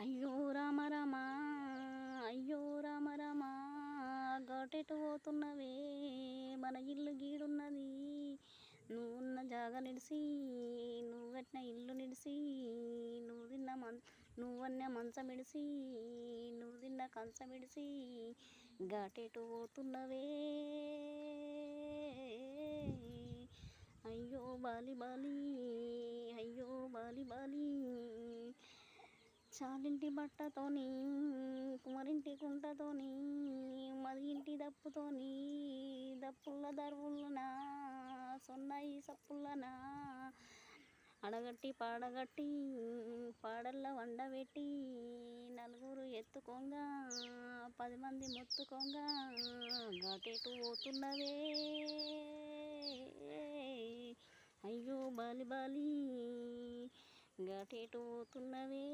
అయ్యో రామ రామ అయ్యో రామ రామ గోటెటు పోతున్నవే మన ఇల్లు గీడున్నది నువ్వున్న జాగ నిడిసి నువ్వు కట్టిన ఇల్లు నిడిసి నువ్వన్న మంచం ఇడిసి నువ్వు తిన్న కంచం ఇడిసి ఘాటెటు పోతున్నవే అయ్యో బాలి బాలి అయ్యో బాలి బాలి చాలింటి బట్టతోని కుమరింటి కుంటతోని మది ఇంటి దప్పుతోని దప్పుల దరువులనా సొన్నాయి సప్పులనా అడగట్టి పాడగట్టి పాడల్ల వండబెట్టి నలుగురు ఎత్తుకోంగ 10 మంది మొత్తుకోంగ ఘాటెటు పోతున్నవే అయ్యో బాలి బాలి ఘాటెటు పోతున్నవే.